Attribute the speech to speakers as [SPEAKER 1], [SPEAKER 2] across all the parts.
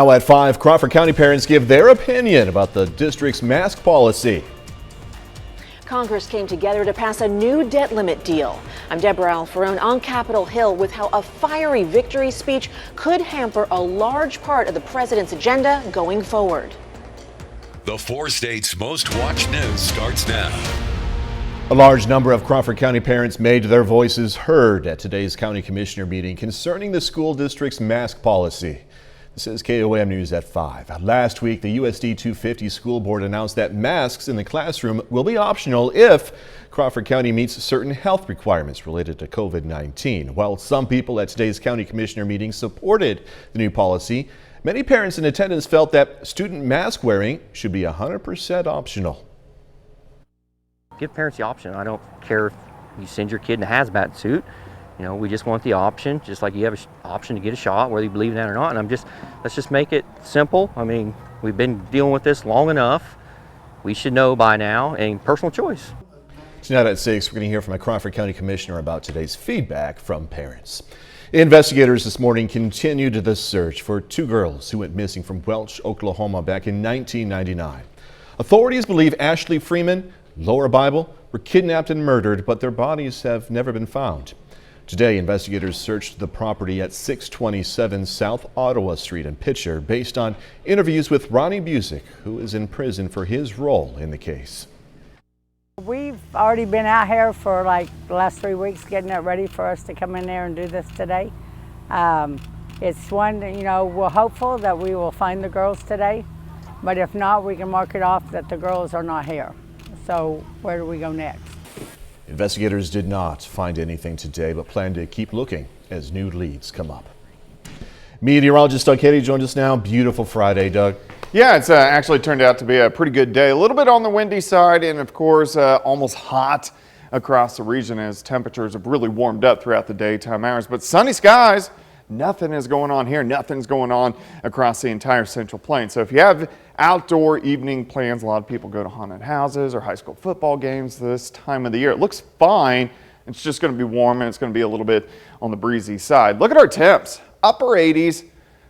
[SPEAKER 1] Now at 5, Crawford County parents give their opinion about the district's mask policy.
[SPEAKER 2] Congress came together to pass a new debt limit deal. I'm Deborah Alfarone on Capitol Hill with how a fiery victory speech could hamper a large part of the president's agenda going forward.
[SPEAKER 3] The 4 states' most watched news starts now.
[SPEAKER 1] A large number of Crawford County parents made their voices heard at today's county commissioner meeting concerning the school district's mask policy. This is KOAM News at 5. Last week, the USD 250 school board announced that masks in the classroom will be optional if Crawford County meets certain health requirements related to COVID-19. While some people at today's county commissioner meeting supported the new policy, many parents in attendance felt that student mask wearing should be 100% optional.
[SPEAKER 4] Give parents the option. I don't care if you send your kid in a hazmat suit. You know, we just want the option, just like you have an option to get a shot, whether you believe in that or not. And let's just make it simple. I mean, we've been dealing with this long enough. We should know by now, and personal choice.
[SPEAKER 1] Tonight at 6, we're going to hear from a Crawford County commissioner about today's feedback from parents. Investigators this morning continued the search for 2 girls who went missing from Welch, Oklahoma back in 1999. Authorities believe Ashley Freeman, Laura Bible were kidnapped and murdered, but their bodies have never been found. Today, investigators searched the property at 627 South Ottawa Street in Pitcher based on interviews with Ronnie Busick, who is in prison for his role in the case.
[SPEAKER 5] We've already been out here for like the last 3 weeks getting it ready for us to come in there and do this today. It's one, you know, we're hopeful that we will find the girls today, but if not, we can mark it off that the girls are not here. So where do we go next?
[SPEAKER 1] Investigators did not find anything today, but plan to keep looking as new leads come up. Meteorologist Doug Katie joins us now. Beautiful Friday, Doug.
[SPEAKER 6] Yeah, it's actually turned out to be a pretty good day. A little bit on the windy side and, of course, almost hot across the region as temperatures have really warmed up throughout the daytime hours. But sunny skies, nothing is going on here. Nothing's going on across the entire Central Plains. So if you have outdoor evening plans, a lot of people go to haunted houses or high school football games this time of the year. It looks fine. It's just going to be warm and it's going to be a little bit on the breezy side. Look at our temps, upper 80s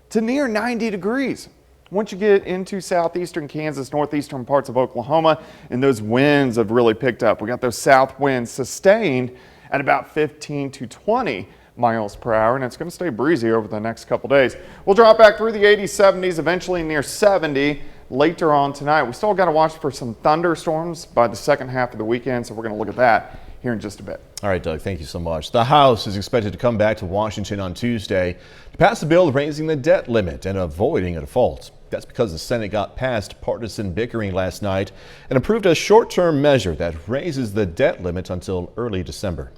[SPEAKER 6] to near 90 degrees. Once you get into southeastern Kansas, northeastern parts of Oklahoma, and those winds have really picked up. We got those south winds sustained at about 15 to 20 miles per hour, and it's going to stay breezy over the next couple days. We'll drop back through the 80s, 70s, eventually near 70 later on tonight. We still got to watch for some thunderstorms by the second half of the weekend, so we're going to look at that here in just a bit.
[SPEAKER 1] All right, Doug, thank you so much. The House is expected to come back to Washington on Tuesday to pass a bill raising the debt limit and avoiding a default. That's because the Senate got past partisan bickering last night and approved a short-term measure that raises the debt limit until early December.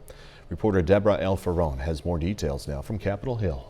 [SPEAKER 1] Reporter Deborah Alfarone has more details now from Capitol Hill.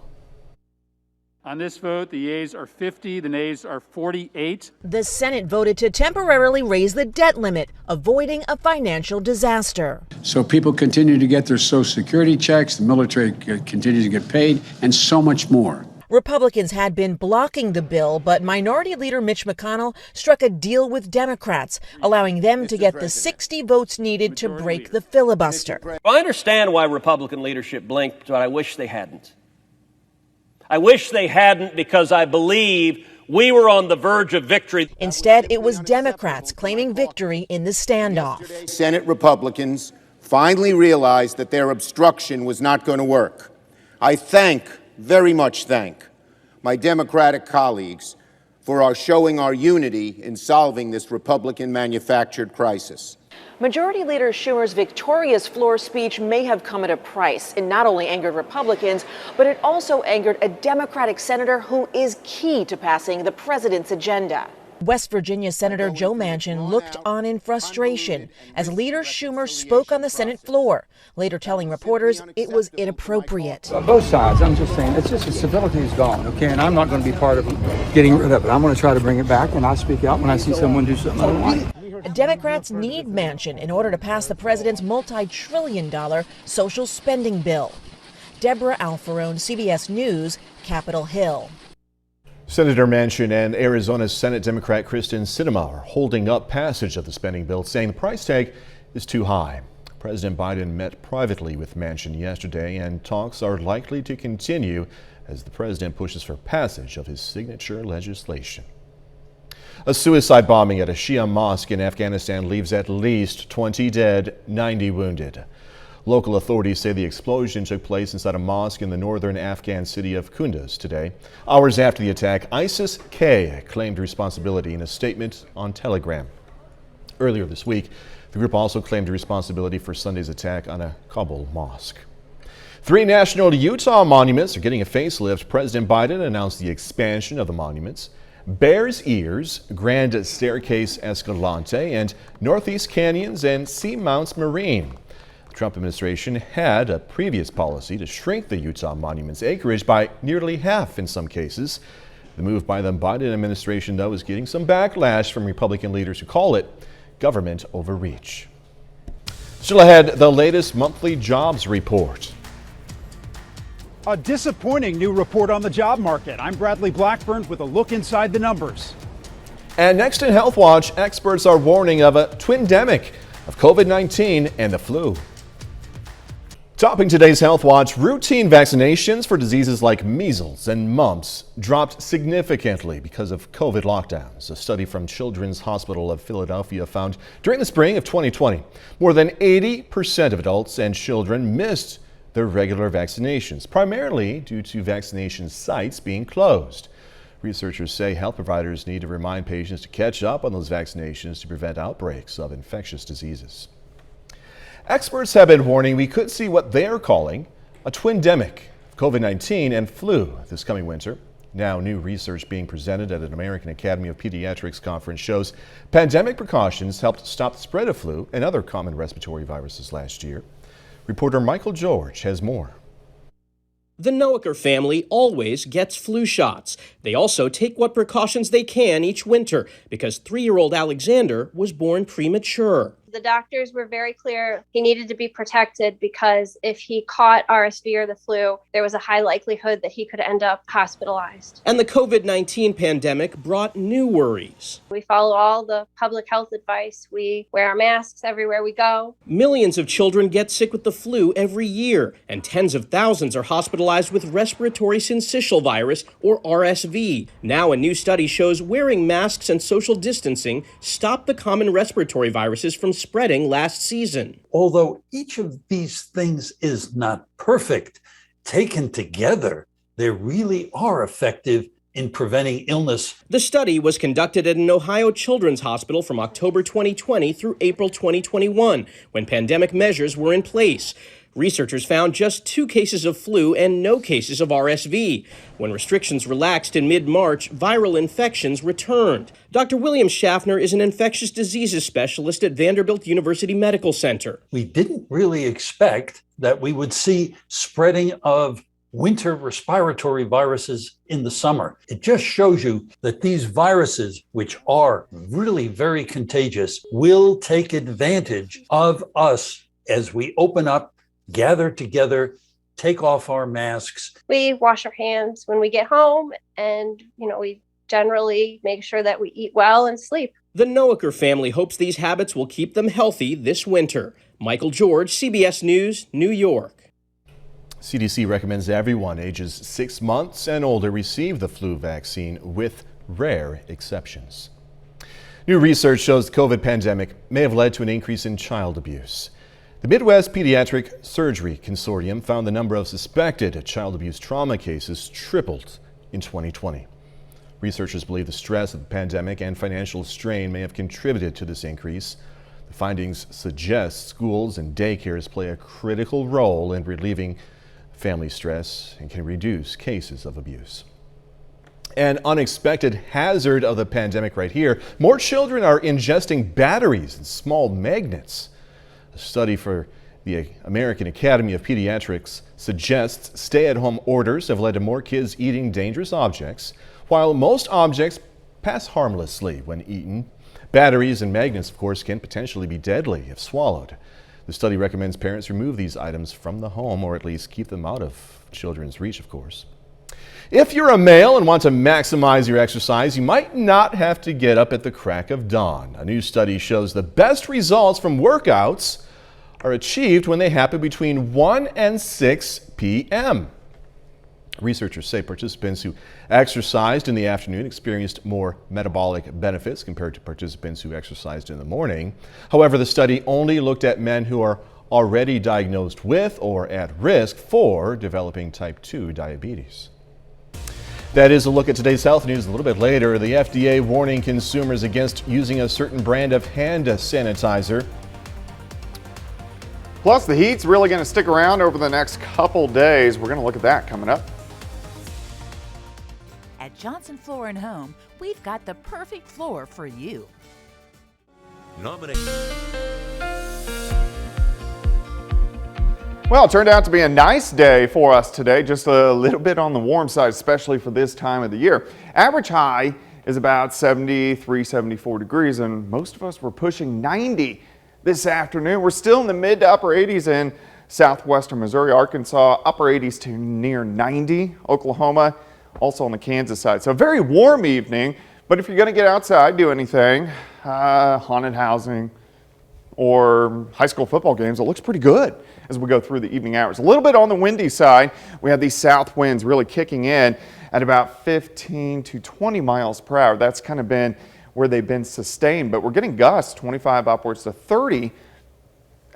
[SPEAKER 7] On this vote, the yeas are 50, the nays are 48.
[SPEAKER 2] The Senate voted to temporarily raise the debt limit, avoiding a financial disaster.
[SPEAKER 8] So people continue to get their Social Security checks, the military continues to get paid, and so much more.
[SPEAKER 2] Republicans had been blocking the bill, but Minority Leader Mitch McConnell struck a deal with Democrats, allowing them to get the 60 votes needed to break the filibuster.
[SPEAKER 9] I understand why Republican leadership blinked, but I wish they hadn't. I wish they hadn't, because I believe we were on the verge of victory.
[SPEAKER 2] Instead, it was Democrats claiming victory in the standoff.
[SPEAKER 10] Senate Republicans finally realized that their obstruction was not going to work. I very much thank my Democratic colleagues for showing our unity in solving this Republican-manufactured crisis.
[SPEAKER 2] Majority Leader Schumer's victorious floor speech may have come at a price. It not only angered Republicans, but it also angered a Democratic senator who is key to passing the president's agenda. West Virginia Senator Joe Manchin looked on in frustration as Leader Schumer spoke on the Senate floor, later telling reporters it was inappropriate.
[SPEAKER 11] Both sides, I'm just saying, it's just the civility is gone, okay? And I'm not going to be part of getting rid of it. I'm going to try to bring it back, and I'll speak out when I see someone do something I don't like.
[SPEAKER 2] Democrats need Manchin in order to pass the president's multi-trillion-dollar social spending bill. Deborah Alfarone, CBS News, Capitol Hill.
[SPEAKER 1] Senator Manchin and Arizona Senate Democrat Kristen Sinema are holding up passage of the spending bill, saying the price tag is too high. President Biden met privately with Manchin yesterday, and talks are likely to continue as the president pushes for passage of his signature legislation. A suicide bombing at a Shia mosque in Afghanistan leaves at least 20 dead, 90 wounded. Local authorities say the explosion took place inside a mosque in the northern Afghan city of Kunduz today. Hours after the attack, ISIS-K claimed responsibility in a statement on Telegram. Earlier this week, the group also claimed responsibility for Sunday's attack on a Kabul mosque. 3 national Utah monuments are getting a facelift. President Biden announced the expansion of the monuments. Bears Ears, Grand Staircase Escalante, and Northeast Canyons and Seamounts Marine. The Trump administration had a previous policy to shrink the Utah monument's acreage by nearly half in some cases. The move by the Biden administration, though, is getting some backlash from Republican leaders who call it government overreach. Still ahead, the latest monthly jobs report.
[SPEAKER 12] A disappointing new report on the job market. I'm Bradley Blackburn with a look inside the numbers.
[SPEAKER 1] And next in Health Watch, experts are warning of a twindemic of COVID-19 and the flu. Topping today's Health Watch, routine vaccinations for diseases like measles and mumps dropped significantly because of COVID lockdowns. A study from Children's Hospital of Philadelphia found during the spring of 2020, more than 80% of adults and children missed their regular vaccinations, primarily due to vaccination sites being closed. Researchers say health providers need to remind patients to catch up on those vaccinations to prevent outbreaks of infectious diseases. Experts have been warning we could see what they're calling a twindemic of COVID-19 and flu this coming winter. Now, new research being presented at an American Academy of Pediatrics conference shows pandemic precautions helped stop the spread of flu and other common respiratory viruses last year. Reporter Michael George has more.
[SPEAKER 13] The Noacker family always gets flu shots. They also take what precautions they can each winter because 3-year-old Alexander was born premature.
[SPEAKER 14] The doctors were very clear he needed to be protected because if he caught RSV or the flu, there was a high likelihood that he could end up hospitalized.
[SPEAKER 13] And the COVID-19 pandemic brought new worries.
[SPEAKER 14] We follow all the public health advice. We wear our masks everywhere we go.
[SPEAKER 13] Millions of children get sick with the flu every year, and tens of thousands are hospitalized with respiratory syncytial virus, or RSV. Now a new study shows wearing masks and social distancing stopped the common respiratory viruses from spreading last season.
[SPEAKER 15] Although each of these things is not perfect, taken together, they really are effective in preventing illness.
[SPEAKER 13] The study was conducted at an Ohio children's hospital from October 2020 through April 2021, when pandemic measures were in place. Researchers found just 2 cases of flu and no cases of RSV. When restrictions relaxed in mid-March, viral infections returned. Dr. William Schaffner is an infectious diseases specialist at Vanderbilt University Medical Center.
[SPEAKER 15] We didn't really expect that we would see spreading of winter respiratory viruses in the summer. It just shows you that these viruses, which are really very contagious, will take advantage of us as we open up, gather together, take off our masks.
[SPEAKER 14] We wash our hands when we get home, and we generally make sure that we eat well and sleep.
[SPEAKER 13] The Noacker family hopes these habits will keep them healthy this winter. Michael George, CBS News, New York.
[SPEAKER 1] CDC recommends everyone ages 6 months and older receive the flu vaccine, with rare exceptions. New research shows the COVID pandemic may have led to an increase in child abuse. The Midwest Pediatric Surgery Consortium found the number of suspected child abuse trauma cases tripled in 2020. Researchers believe the stress of the pandemic and financial strain may have contributed to this increase. The findings suggest schools and daycares play a critical role in relieving family stress and can reduce cases of abuse. An unexpected hazard of the pandemic right here: more children are ingesting batteries and small magnets. A study for the American Academy of Pediatrics suggests stay-at-home orders have led to more kids eating dangerous objects. While most objects pass harmlessly when eaten, batteries and magnets, of course, can potentially be deadly if swallowed. The study recommends parents remove these items from the home, or at least keep them out of children's reach, of course. If you're a male and want to maximize your exercise, you might not have to get up at the crack of dawn. A new study shows the best results from workouts are achieved when they happen between 1 and 6 p.m. Researchers say participants who exercised in the afternoon experienced more metabolic benefits compared to participants who exercised in the morning. However, the study only looked at men who are already diagnosed with or at risk for developing type 2 diabetes. That is a look at today's health news. A little bit later, the FDA warning consumers against using a certain brand of hand sanitizer.
[SPEAKER 6] Plus, the heat's really going to stick around over the next couple days. We're going to look at that coming up.
[SPEAKER 16] At Johnson Floor and Home, we've got the perfect floor for you.
[SPEAKER 6] Well, it turned out to be a nice day for us today, just a little bit on the warm side, especially for this time of the year. Average high is about 73, 74 degrees, and most of us were pushing 90 this afternoon. We're still in the mid to upper 80s in southwestern Missouri, Arkansas, upper 80s to near 90, Oklahoma, also on the Kansas side. So a very warm evening, but if you're going to get outside, do anything, haunted housing, or high school football games, it looks pretty good as we go through the evening hours. A little bit on the windy side, we have these south winds really kicking in at about 15 to 20 miles per hour. That's kind of been where they've been sustained, but we're getting gusts 25 upwards to 30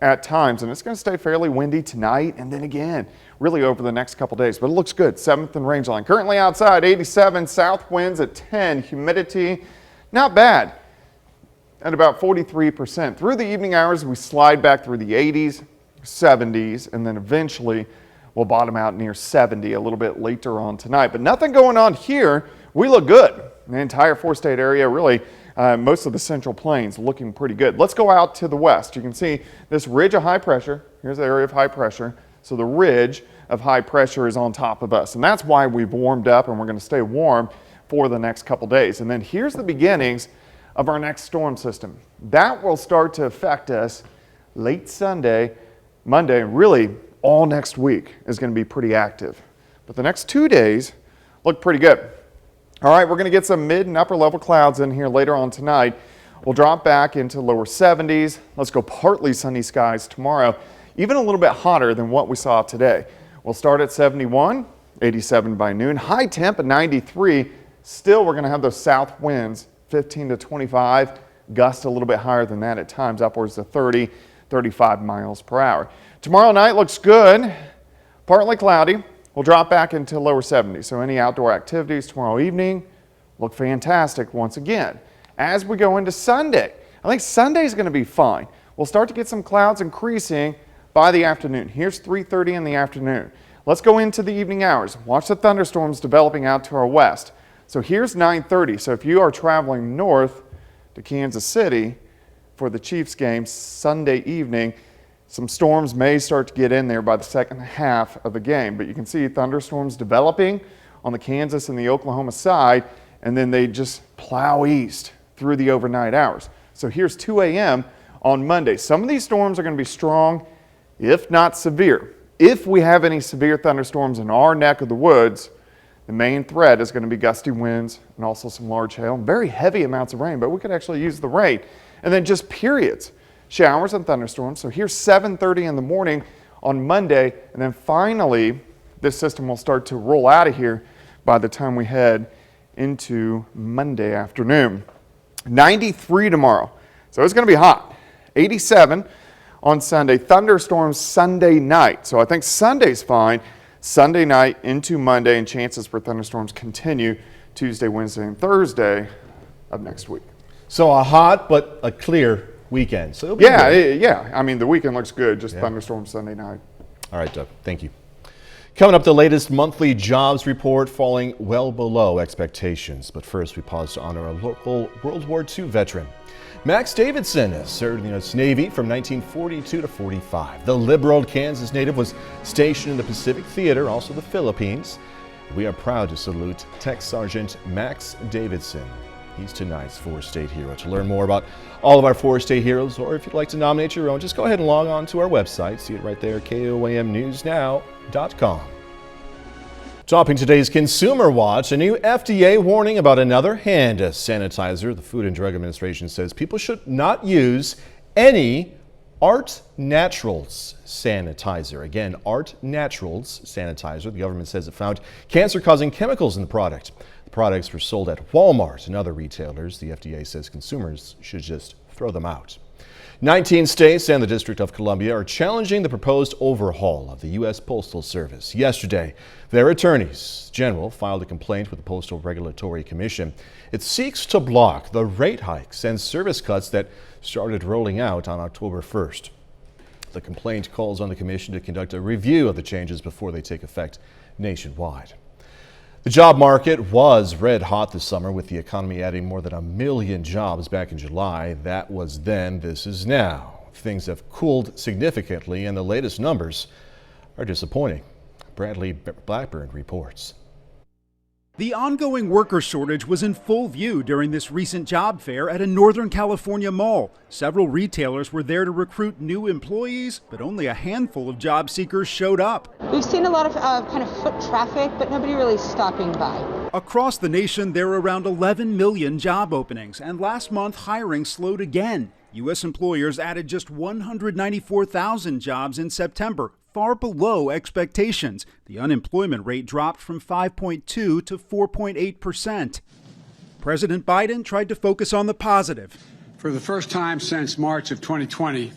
[SPEAKER 6] at times, and it's going to stay fairly windy tonight and then again really over the next couple days, but it looks good. 7th and range line. Currently outside 87, south winds at 10, humidity not bad at about 43%. Through the evening hours, we slide back through the 80s, 70s, and then eventually we'll bottom out near 70 a little bit later on tonight. But nothing going on here. We look good. The entire four-state area, really, most of the central plains looking pretty good. Let's go out to the west. You can see this ridge of high pressure. Here's the area of high pressure. So the ridge of high pressure is on top of us, and that's why we've warmed up, and we're going to stay warm for the next couple days. And then here's the beginnings of our next storm system. That will start to affect us late Sunday, Monday, and really all next week is going to be pretty active. But the next 2 days look pretty good. All right, we're going to get some mid and upper level clouds in here later on tonight. We'll drop back into lower 70s. Let's go partly sunny skies tomorrow, even a little bit hotter than what we saw today. We'll start at 71, 87 by noon, high temp at 93. Still, we're going to have those south winds, 15 to 25, gusts a little bit higher than that at times, upwards to 30, 35 miles per hour. Tomorrow night looks good, partly cloudy. We'll drop back into lower 70s. So any outdoor activities tomorrow evening look fantastic once again. As we go into Sunday, I think Sunday's going to be fine. We'll start to get some clouds increasing by the afternoon. Here's 3:30 in the afternoon. Let's go into the evening hours. Watch the thunderstorms developing out to our west. So here's 9:30. So if you are traveling north to Kansas City for the Chiefs game Sunday evening, some storms may start to get in there by the second half of the game. But you can see thunderstorms developing on the Kansas and the Oklahoma side, and then they just plow east through the overnight hours. So here's 2 a.m. on Monday. Some of these storms are going to be strong, if not severe. If we have any severe thunderstorms in our neck of the woods, the main threat is going to be gusty winds and also some large hail and very heavy amounts of rain, but we could actually use the rain. And then just periods, showers and thunderstorms. So here's 7:30 in the morning on Monday, and then finally this system will start to roll out of here by the time we head into Monday afternoon. 93 tomorrow, so it's going to be hot. 87 on Sunday, thunderstorms Sunday night. So I think Sunday's fine. Sunday night into Monday, and chances for thunderstorms continue Tuesday, Wednesday, and Thursday of next week.
[SPEAKER 1] So a hot but a clear weekend. So it'll be good.
[SPEAKER 6] Yeah. I mean, the weekend looks good, just thunderstorms Sunday night.
[SPEAKER 1] All right, Doug. Thank you. Coming up, the latest monthly jobs report falling well below expectations. But first, we pause to honor a local World War II veteran. Max Davidson served in the U.S. Navy from 1942 to 45. The liberal Kansas native was stationed in the Pacific Theater, also the Philippines. We are proud to salute Tech Sergeant Max Davidson. He's tonight's four-state hero. To learn more about all of our four-state heroes, or if you'd like to nominate your own, just go ahead and log on to our website. See it right there, KOAMnewsnow.com. Topping today's Consumer Watch, a new FDA warning about another hand sanitizer. The Food and Drug Administration says people should not use any Art Naturals sanitizer. Again, Art Naturals sanitizer. The government says it found cancer-causing chemicals in the product. The products were sold at Walmart and other retailers. The FDA says consumers should just throw them out. 19 states and the District of Columbia are challenging the proposed overhaul of the U.S. Postal Service. Yesterday, their attorneys general filed a complaint with the Postal Regulatory Commission. It seeks to block the rate hikes and service cuts that started rolling out on October 1st. The complaint calls on the commission to conduct a review of the changes before they take effect nationwide. The job market was red hot this summer, with the economy adding more than 1 million jobs back in July. That was then, this is now. Things have cooled significantly, and the latest numbers are disappointing. Bradley Blackburn reports.
[SPEAKER 12] The ongoing worker shortage was in full view during this recent job fair at a Northern California mall. Several retailers were there to recruit new employees, but only a handful of job seekers showed up.
[SPEAKER 17] We've seen a lot of kind of foot traffic, but nobody really stopping by.
[SPEAKER 12] Across the nation, there are around 11 million job openings, and last month hiring slowed again. U.S. employers added just 194,000 jobs in September, far below expectations. The unemployment rate dropped from 5.2 to 4.8%. President Biden tried to focus on the positive.
[SPEAKER 8] For the first time since March of 2020,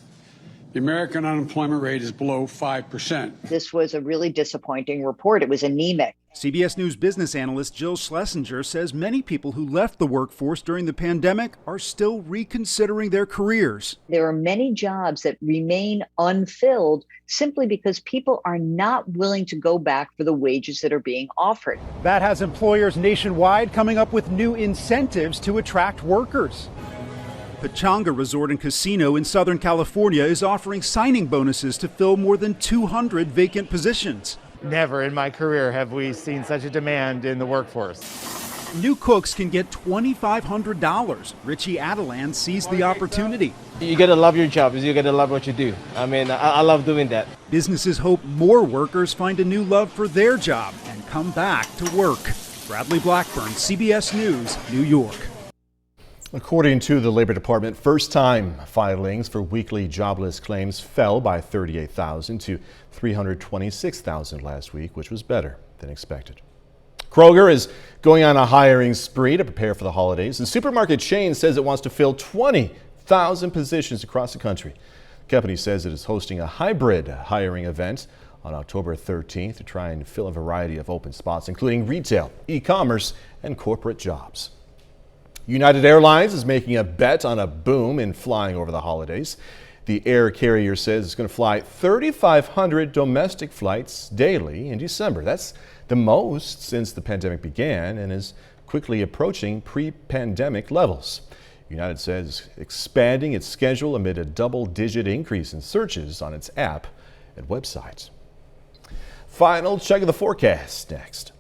[SPEAKER 8] the American unemployment rate is below 5%.
[SPEAKER 18] This was a really disappointing report. It was anemic.
[SPEAKER 12] CBS News business analyst Jill Schlesinger says many people who left the workforce during the pandemic are still reconsidering their careers.
[SPEAKER 18] There are many jobs that remain unfilled simply because people are not willing to go back for the wages that are being offered.
[SPEAKER 12] That has employers nationwide coming up with new incentives to attract workers. Pechanga Resort and Casino in Southern California is offering signing bonuses to fill more than 200 vacant positions.
[SPEAKER 19] Never in my career have we seen such a demand in the workforce.
[SPEAKER 12] New cooks can get $2,500. Richie Adelan sees the opportunity.
[SPEAKER 19] You got to love your job. You got to love what you do. I mean, I love doing that.
[SPEAKER 12] Businesses hope more workers find a new love for their job and come back to work. Bradley Blackburn, CBS News, New York.
[SPEAKER 1] According to the Labor Department, first-time filings for weekly jobless claims fell by 38,000 to 326,000 last week, which was better than expected. Kroger is going on a hiring spree to prepare for the holidays. The supermarket chain says it wants to fill 20,000 positions across the country. The company says it is hosting a hybrid hiring event on October 13th to try and fill a variety of open spots, including retail, e-commerce, and corporate jobs. United Airlines is making a bet on a boom in flying over the holidays. The air carrier says it's going to fly 3,500 domestic flights daily in December. That's the most since the pandemic began and is quickly approaching pre-pandemic levels. United says expanding its schedule amid a double-digit increase in searches on its app and website. Final check of the forecast next.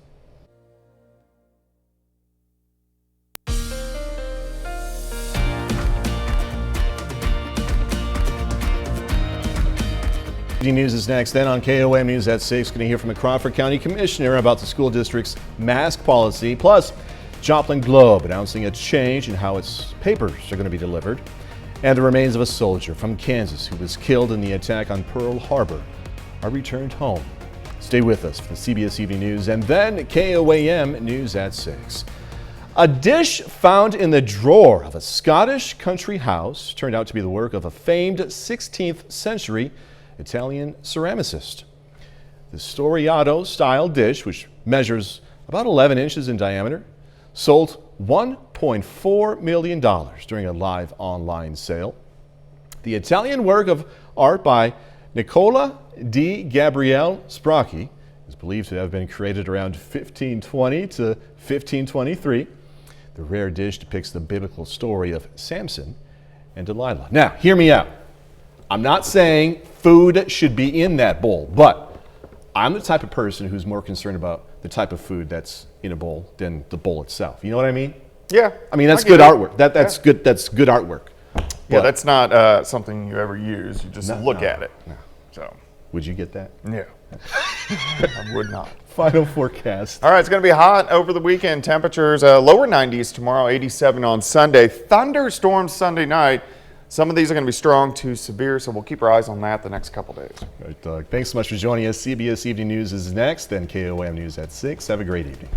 [SPEAKER 1] News is next. Then on KOAM News at 6, going to hear from a Crawford County Commissioner about the school district's mask policy. Plus, Joplin Globe announcing a change in how its papers are going to be delivered. And the remains of a soldier from Kansas who was killed in the attack on Pearl Harbor are returned home. Stay with us for the CBS Evening News and then KOAM News at 6. A dish found in the drawer of a Scottish country house turned out to be the work of a famed 16th century Italian ceramicist. The Storiato-style dish, which measures about 11 inches in diameter, sold $1.4 million during a live online sale. The Italian work of art by Nicola di Gabriele Spracchi is believed to have been created around 1520 to 1523. The rare dish depicts the biblical story of Samson and Delilah. Now, hear me out. I'm not saying food should be in that bowl, but I'm the type of person who's more concerned about the type of food that's in a bowl than the bowl itself. You know what I mean?
[SPEAKER 6] Yeah.
[SPEAKER 1] I mean, that's good artwork. That's good. That's good artwork.
[SPEAKER 6] Yeah, that's not something you ever use. You just look at it.
[SPEAKER 1] No.
[SPEAKER 6] So,
[SPEAKER 1] would you get that?
[SPEAKER 6] No. I would not.
[SPEAKER 1] Final forecast.
[SPEAKER 6] All right, it's going to be hot over the weekend. Temperatures lower 90s tomorrow, 87 on Sunday. Thunderstorms Sunday night. Some of these are going to be strong to severe, so we'll keep our eyes on that the next couple days.
[SPEAKER 1] All right, Doug. Thanks so much for joining us. CBS Evening News is next, then KOAM News at 6. Have a great evening.